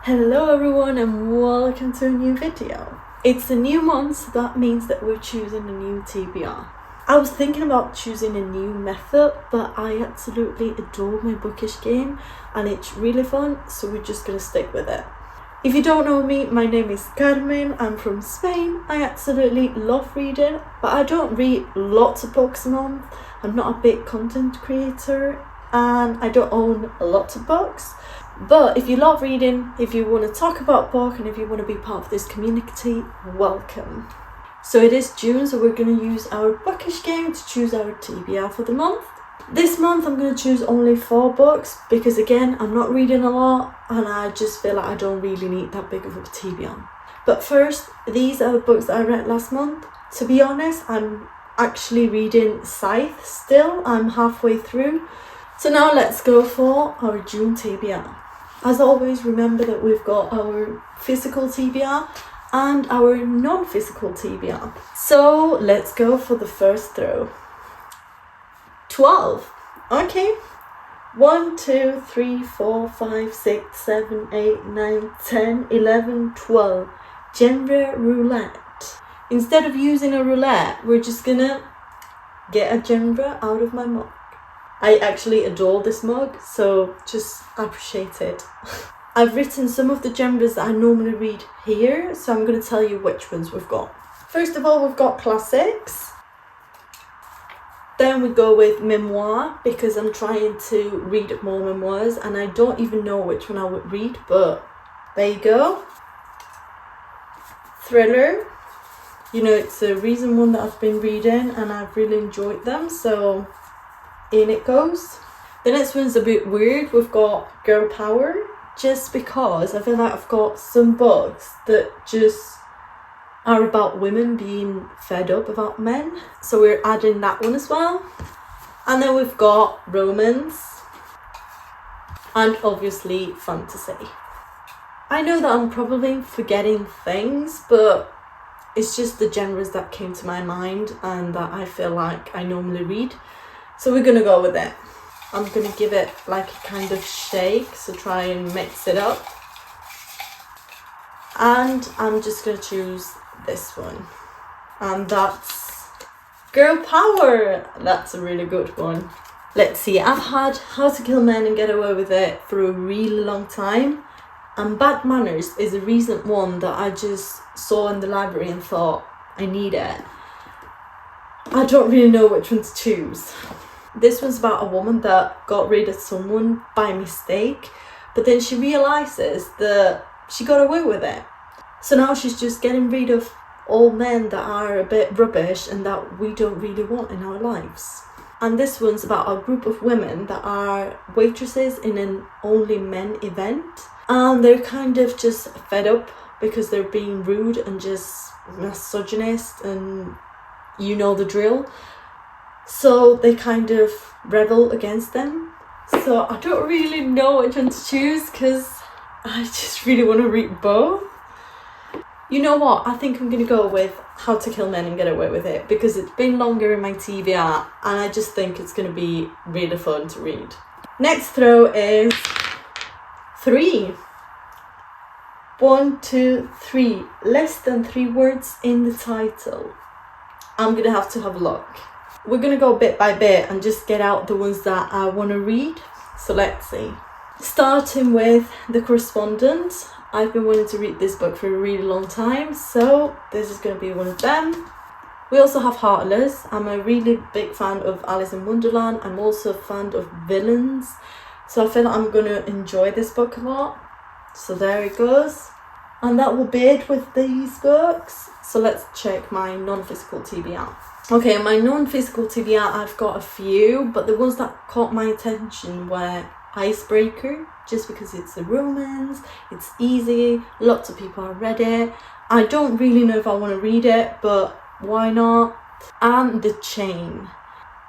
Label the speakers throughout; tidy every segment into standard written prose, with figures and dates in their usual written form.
Speaker 1: Hello everyone and welcome to a new video. It's a new month, so that means that we're choosing a new TBR. I was thinking about choosing a new method, but I absolutely adore my Bookish game and it's really fun, so we're just gonna stick with it. If you don't know me, my name is Carmen, I'm from Spain. I absolutely love reading, but I don't read lots of books a month. I'm not a big content creator and I don't own lots of books. But if you love reading, if you want to talk about book and if you want to be part of this community, welcome. So it is June, so we're going to use our Bookish game to choose our TBR for the month. This month I'm going to choose only 4 books because again, I'm not reading a lot and I just feel like I don't really need that big of a TBR. But first, these are the books that I read last month. To be honest, I'm actually reading Scythe still. I'm halfway through. So now let's go for our June TBR. As always, remember that we've got our physical TBR and our non-physical TBR. So let's go for the first throw. 12. Okay. 1, 2, 3, 4, 5, 6, 7, 8, 9, 10, 11, 12. Genre roulette. Instead of using a roulette, we're just gonna get a genre out of my mug. I actually adore this mug, so just appreciate it. I've written some of the genres that I normally read here, so I'm going to tell you which ones we've got. First of all, we've got classics. Then we go with memoir, because I'm trying to read more memoirs, and I don't even know which one I would read, but there you go. Thriller. You know, it's a recent one that I've been reading, and I've really enjoyed them, so in it goes. The next one's a bit weird. We've got girl power, just because I feel like I've got some books that just are about women being fed up about men, so we're adding that one as well. And then we've got romance and obviously fantasy. I know that I'm probably forgetting things, but it's just the genres that came to my mind and that I feel like I normally read. So we're going to go with it. I'm going to give it like a kind of shake, so try and mix it up. And I'm just going to choose this one. And that's Girl Power. That's a really good one. Let's see, I've had How to Kill Men and Get Away with It for a really long time. And Bad Manners is a recent one that I just saw in the library and thought, I need it. I don't really know which one to choose. This one's about a woman that got rid of someone by mistake, but then she realises that she got away with it. So now she's just getting rid of all men that are a bit rubbish and that we don't really want in our lives. And this one's about a group of women that are waitresses in an only men event, and they're kind of just fed up because they're being rude and just misogynist, and you know the drill. So they kind of rebel against them. So I don't really know which one to choose because I just really want to read both. You know what? I think I'm going to go with How to Kill Men and Get Away with It because it's been longer in my TBR and I just think it's going to be really fun to read. Next throw is 3. 1, 2, 3. Less than 3 words in the title. I'm going to have a look. We're going to go bit by bit and just get out the ones that I want to read. So let's see. Starting with The Correspondent. I've been wanting to read this book for a really long time, so this is going to be one of them. We also have Heartless. I'm a really big fan of Alice in Wonderland. I'm also a fan of villains, so I feel like I'm going to enjoy this book a lot. So there it goes. And that will be it with these books. So let's check my non-physical TBR. Okay, my non-physical TBR, I've got a few, but the ones that caught my attention were Icebreaker, just because it's a romance, it's easy, lots of people have read it. I don't really know if I want to read it, but why not? And The Chain.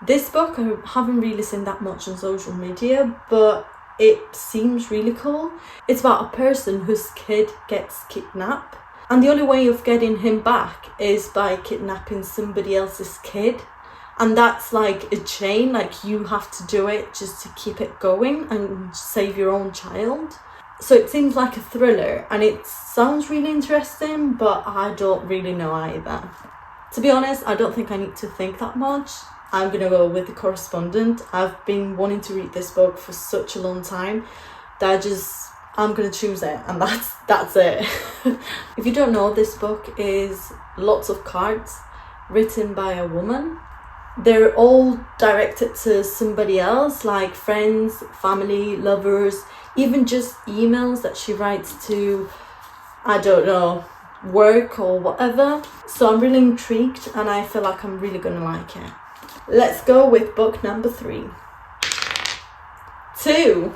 Speaker 1: This book, I haven't really seen that much on social media, but it seems really cool. It's about a person whose kid gets kidnapped. And the only way of getting him back is by kidnapping somebody else's kid. And that's like a chain, like you have to do it just to keep it going and save your own child. So it seems like a thriller and it sounds really interesting, but I don't really know either. To be honest, I don't think I need to think that much. I'm gonna go with The Correspondent. I've been wanting to read this book for such a long time that I'm gonna choose it, and that's it. If you don't know, this book is lots of cards written by a woman. They're all directed to somebody else, like friends, family, lovers, even just emails that she writes to, I don't know, work or whatever. So I'm really intrigued and I feel like I'm really gonna like it. Let's go with book number 3. 2.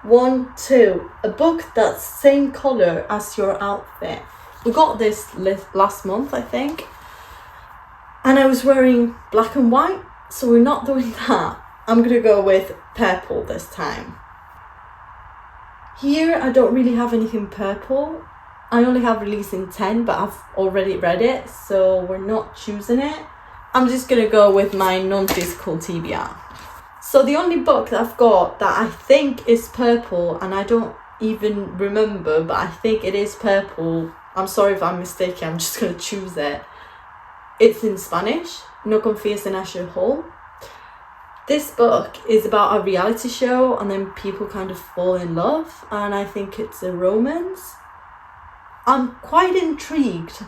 Speaker 1: 1, 2. A book that's same colour as your outfit. We got this last month, I think. And I was wearing black and white, so we're not doing that. I'm gonna go with purple this time. Here I don't really have anything purple. I only have Release in 10, but I've already read it, so we're not choosing it. I'm just gonna go with my non-physical TBR. So the only book that I've got that I think is purple, and I don't even remember, but I think it is purple. I'm sorry if I'm mistaken, I'm just gonna choose it. It's in Spanish, No confíes en Asher Hall. This book is about a reality show and then people kind of fall in love, and I think it's a romance. I'm quite intrigued,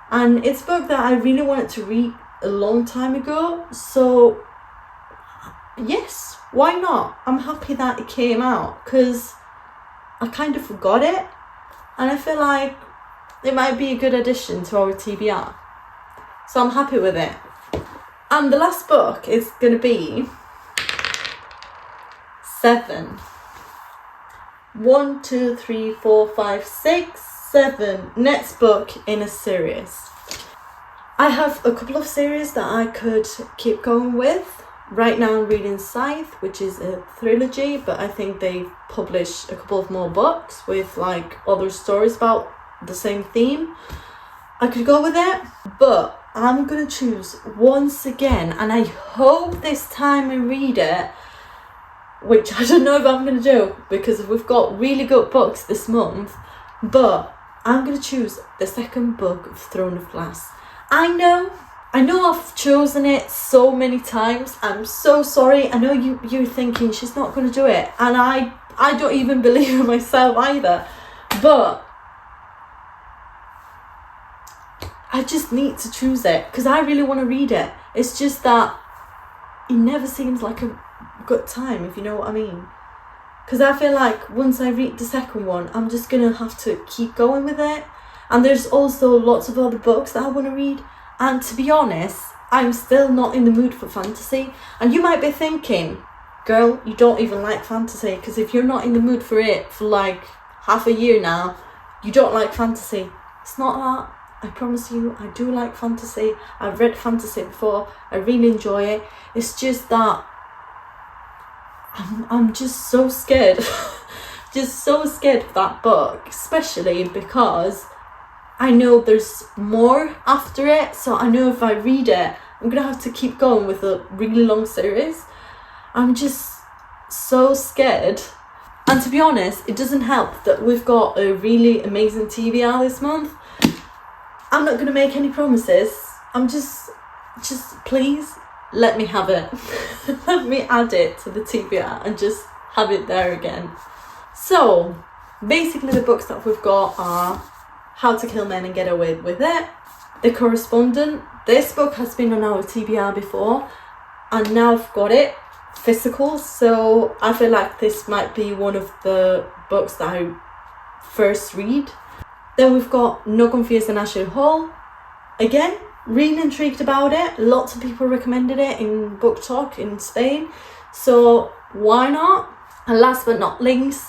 Speaker 1: and it's a book that I really wanted to read a long time ago, so yes, why not? I'm happy that it came out because I kind of forgot it and I feel like it might be a good addition to our TBR. So I'm happy with it. And the last book is going to be 7. 1, 2, 3, 4, 5, 6, 7. Next book in a series. I have a couple of series that I could keep going with. Right now I'm reading Scythe, which is a trilogy, but I think they've published a couple of more books with like other stories about the same theme. I could go with it, but I'm gonna choose once again, and I hope this time I read it, which I don't know if I'm gonna do because we've got really good books this month, but I'm gonna choose the second book of Throne of Glass. I know I've chosen it so many times. I'm so sorry. I know you're thinking she's not gonna do it, and I don't even believe in myself either, but I just need to choose it because I really want to read it. It's just that it never seems like a good time, if you know what I mean. Because I feel like once I read the second one, I'm just going to have to keep going with it. And there's also lots of other books that I want to read. And to be honest, I'm still not in the mood for fantasy. And you might be thinking, girl, you don't even like fantasy. Because if you're not in the mood for it for like half a year now, you don't like fantasy. It's not that. I promise you, I do like fantasy. I've read fantasy before. I really enjoy it. It's just that I'm just so scared. Just so scared of that book, especially because I know there's more after it. So I know if I read it, I'm gonna have to keep going with a really long series. I'm just so scared. And to be honest, it doesn't help that we've got a really amazing TBR this month. I'm not going to make any promises. I'm just please let me have it. Let me add it to the TBR and just have it there again. So basically the books that we've got are How to Kill Men and Get Away with It, The Correspondent. This book has been on our TBR before and now I've got it physical, so I feel like this might be one of the books that I first read. Then we've got No confíes en Asher Hall. Again, really intrigued about it. Lots of people recommended it in Book Talk in Spain. So why not? And last but not least,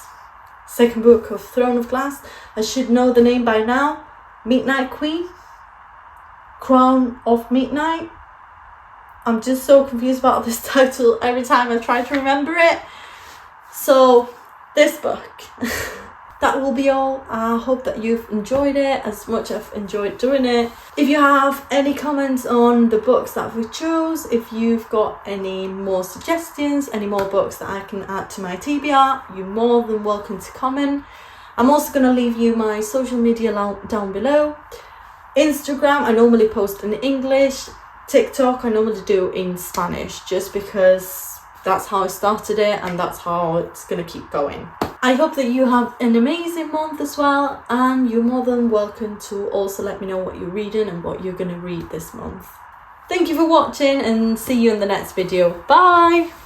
Speaker 1: second book of Throne of Glass. I should know the name by now. Midnight Queen. Crown of Midnight. I'm just so confused about this title every time I try to remember it. So this book. that will be all. I hope that you've enjoyed it as much as I've enjoyed doing it. If you have any comments on the books that we chose, if you've got any more suggestions, any more books that I can add to my TBR, you're more than welcome to comment. I'm also going to leave you my social media down below. Instagram, I normally post in English. TikTok, I normally do in Spanish, just because that's how I started it and that's how it's going to keep going. I hope that you have an amazing month as well, and you're more than welcome to also let me know what you're reading and what you're going to read this month. Thank you for watching, and see you in the next video. Bye!